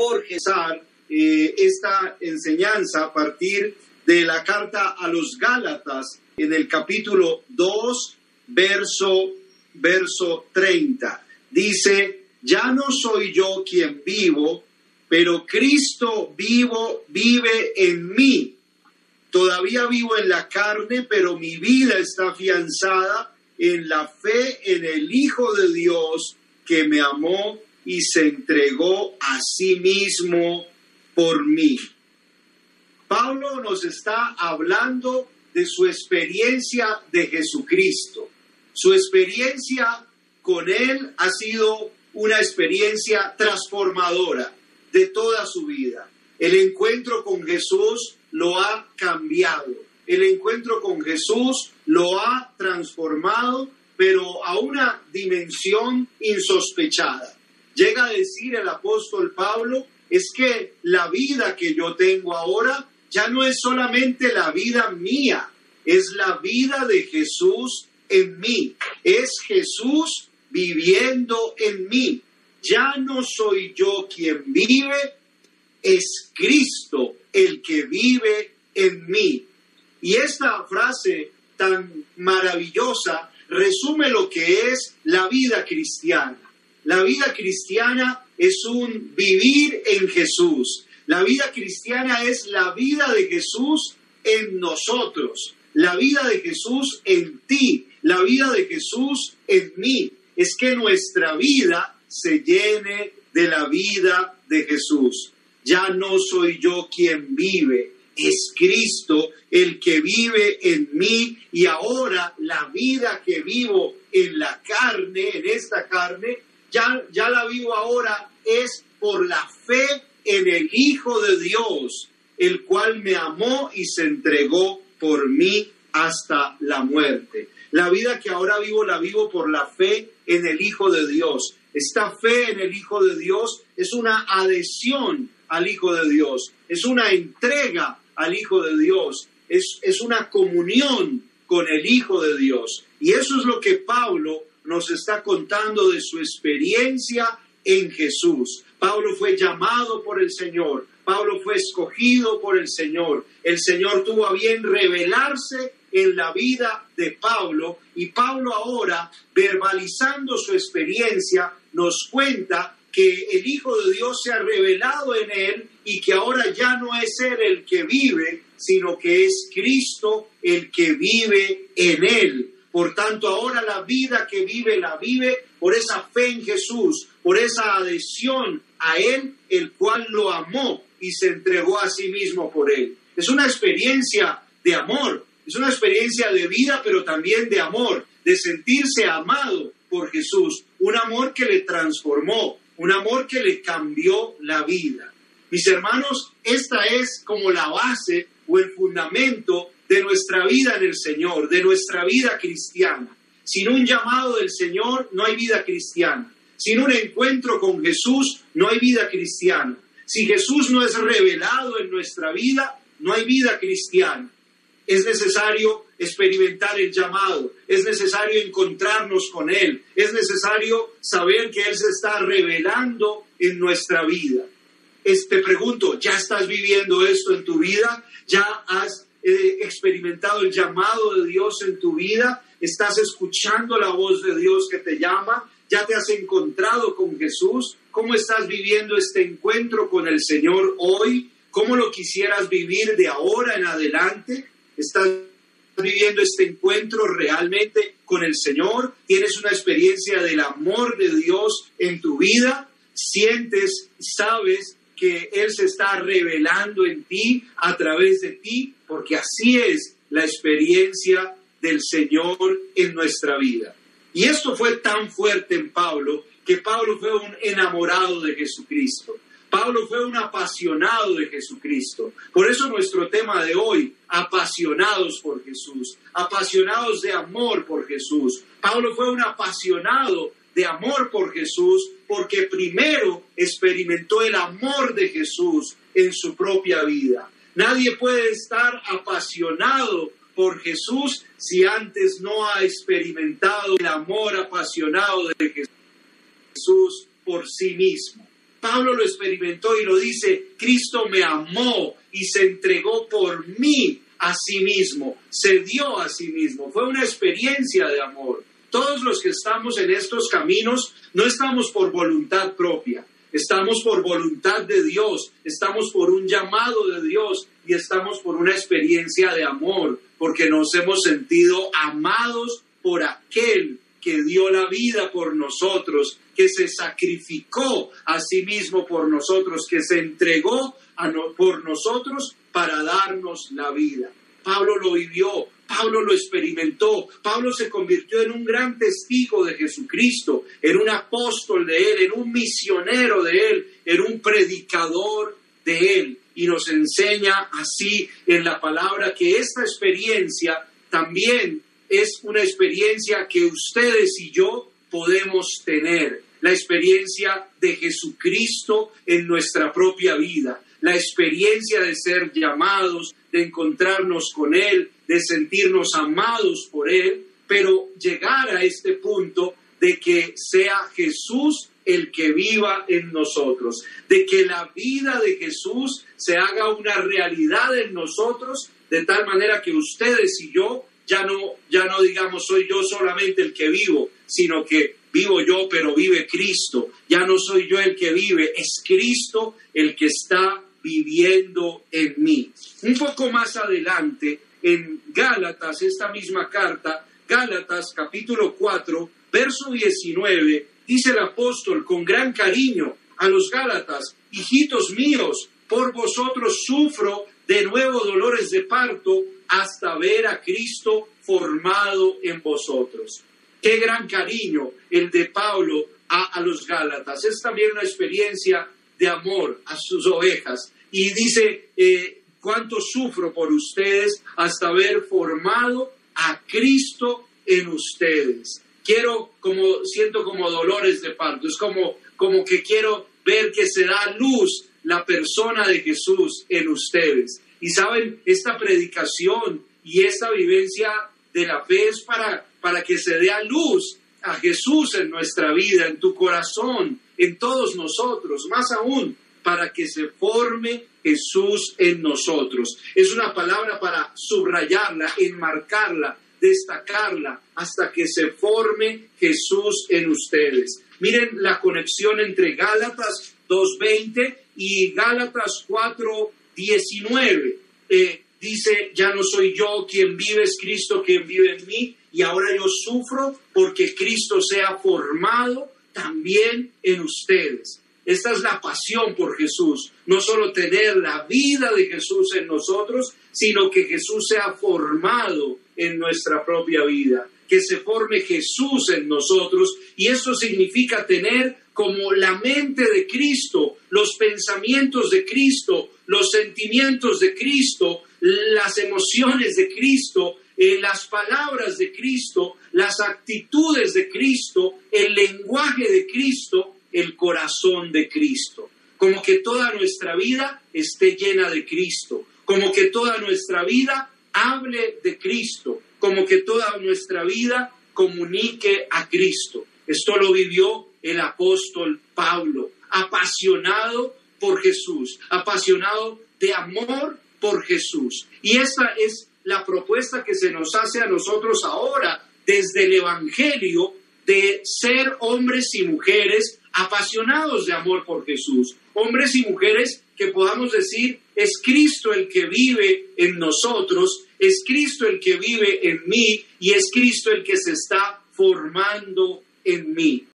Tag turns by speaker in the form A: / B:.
A: por Jesar esta enseñanza a partir de la carta a los Gálatas en el capítulo 2, verso 30. Dice: ya no soy yo quien vivo, pero Cristo vive en mí. Todavía vivo en la carne, pero mi vida está afianzada en la fe en el Hijo de Dios que me amó y se entregó a sí mismo por mí. Pablo nos está hablando de su experiencia de Jesucristo. Su experiencia con Él ha sido una experiencia transformadora de toda su vida. El encuentro con Jesús lo ha cambiado. El encuentro con Jesús lo ha transformado, pero a una dimensión insospechada. Llega a decir el apóstol Pablo, es que la vida que yo tengo ahora ya no es solamente la vida mía, es la vida de Jesús en mí. Es Jesús viviendo en mí. Ya no soy yo quien vive, es Cristo el que vive en mí. Y esta frase tan maravillosa resume lo que es la vida cristiana. La vida cristiana es un vivir en Jesús. La vida cristiana es la vida de Jesús en nosotros. La vida de Jesús en ti. La vida de Jesús en mí. Es que nuestra vida se llene de la vida de Jesús. Ya no soy yo quien vive, es Cristo el que vive en mí, y ahora la vida que vivo en la carne, en esta carne, ya la vivo ahora es por la fe en el Hijo de Dios, el cual me amó y se entregó por mí hasta la muerte. La vida que ahora vivo, la vivo por la fe en el Hijo de Dios. Esta fe en el Hijo de Dios es una adhesión al Hijo de Dios, es una entrega al Hijo de Dios, es una comunión con el Hijo de Dios. Y eso es lo que Pablo nos está contando de su experiencia en Jesús. Pablo fue llamado por el Señor, Pablo fue escogido por el Señor tuvo a bien revelarse en la vida de Pablo, y Pablo ahora, verbalizando su experiencia, nos cuenta que el Hijo de Dios se ha revelado en él y que ahora ya no es él el que vive, sino que es Cristo el que vive en él. Por tanto, ahora la vida que vive, la vive por esa fe en Jesús, por esa adhesión a él, el cual lo amó y se entregó a sí mismo por él. Es una experiencia de amor, es una experiencia de vida, pero también de amor, de sentirse amado por Jesús, un amor que le transformó, un amor que le cambió la vida. Mis hermanos, esta es como la base o el fundamento de nuestra vida en el Señor, de nuestra vida cristiana. Sin un llamado del Señor no hay vida cristiana. Sin un encuentro con Jesús no hay vida cristiana. Si Jesús no es revelado en nuestra vida, no hay vida cristiana. Es necesario experimentar el llamado, es necesario encontrarnos con Él, es necesario saber que Él se está revelando en nuestra vida. Te pregunto, ¿ya estás viviendo esto en tu vida? ¿Ya has experimentado el llamado de Dios en tu vida? ¿Estás escuchando la voz de Dios que te llama? ¿Ya te has encontrado con Jesús? ¿Cómo estás viviendo este encuentro con el Señor hoy? ¿Cómo lo quisieras vivir de ahora en adelante? ¿Estás viviendo este encuentro realmente con el Señor? ¿Tienes una experiencia del amor de Dios en tu vida? ¿Sientes, sabes que Él se está revelando en ti, a través de ti? Porque así es la experiencia del Señor en nuestra vida. Y esto fue tan fuerte en Pablo, que Pablo fue un enamorado de Jesucristo. Pablo fue un apasionado de Jesucristo. Por eso nuestro tema de hoy, apasionados por Jesús, apasionados de amor por Jesús. Pablo fue un apasionado de amor por Jesús porque primero experimentó el amor de Jesús en su propia vida. Nadie puede estar apasionado por Jesús si antes no ha experimentado el amor apasionado de Jesús por sí mismo. Pablo lo experimentó y lo dice: Cristo me amó y se entregó por mí a sí mismo, se dio a sí mismo. Fue una experiencia de amor. Todos los que estamos en estos caminos no estamos por voluntad propia, estamos por voluntad de Dios, estamos por un llamado de Dios y estamos por una experiencia de amor, porque nos hemos sentido amados por aquel que dio la vida por nosotros, que se sacrificó a sí mismo por nosotros, que se entregó por nosotros para darnos la vida. Pablo lo vivió, Pablo lo experimentó, Pablo se convirtió en un gran testigo de Jesucristo, en un apóstol de Él, en un misionero de Él, en un predicador de Él. Y nos enseña así en la palabra que esta experiencia también es una experiencia que ustedes y yo podemos tener. La experiencia de Jesucristo en nuestra propia vida. La experiencia de ser llamados, de encontrarnos con Él, de sentirnos amados por Él, pero llegar a este punto de que sea Jesús el que viva en nosotros, de que la vida de Jesús se haga una realidad en nosotros, de tal manera que ustedes y yo ya no digamos soy yo solamente el que vivo, sino que vivo yo, pero vive Cristo. Ya no soy yo el que vive, es Cristo el que está viviendo en mí. Un poco más adelante, en Gálatas, esta misma carta, Gálatas capítulo 4, verso 19, dice el apóstol con gran cariño a los Gálatas: hijitos míos, por vosotros sufro de nuevo dolores de parto hasta ver a Cristo formado en vosotros. Qué gran cariño el de Pablo a los Gálatas. Es también una experiencia de amor a sus ovejas. Y dice, cuánto sufro por ustedes hasta ver formado a Cristo en ustedes. Siento como dolores de parto. Es como que quiero ver que se da luz la persona de Jesús en ustedes. Y saben, esta predicación y esta vivencia de la fe es para que se dé a luz a Jesús en nuestra vida, en tu corazón, en todos nosotros, más aún para que se forme Jesús en nosotros. Es una palabra para subrayarla, enmarcarla, destacarla, hasta que se forme Jesús en ustedes. Miren la conexión entre Gálatas 2:20 y Gálatas 4:19. Dice, ya no soy yo quien vive, es Cristo quien vive en mí, y ahora yo sufro porque Cristo sea formado también en ustedes. Esta es la pasión por Jesús, no solo tener la vida de Jesús en nosotros, sino que Jesús sea formado en nuestra propia vida, que se forme Jesús en nosotros, y eso significa tener como la mente de Cristo, los pensamientos de Cristo, los sentimientos de Cristo, las emociones de Cristo, las palabras de Cristo, las actitudes de Cristo, el lenguaje de Cristo, el corazón de Cristo. Como que toda nuestra vida esté llena de Cristo, como que toda nuestra vida hable de Cristo, como que toda nuestra vida comunique a Cristo. Esto lo vivió el apóstol Pablo, apasionado por Jesús, apasionado de amor por Jesús. Y esta es la propuesta que se nos hace a nosotros ahora desde el Evangelio, de ser hombres y mujeres apasionados de amor por Jesús. Hombres y mujeres que podamos decir, es Cristo el que vive en nosotros, es Cristo el que vive en mí y es Cristo el que se está formando en mí.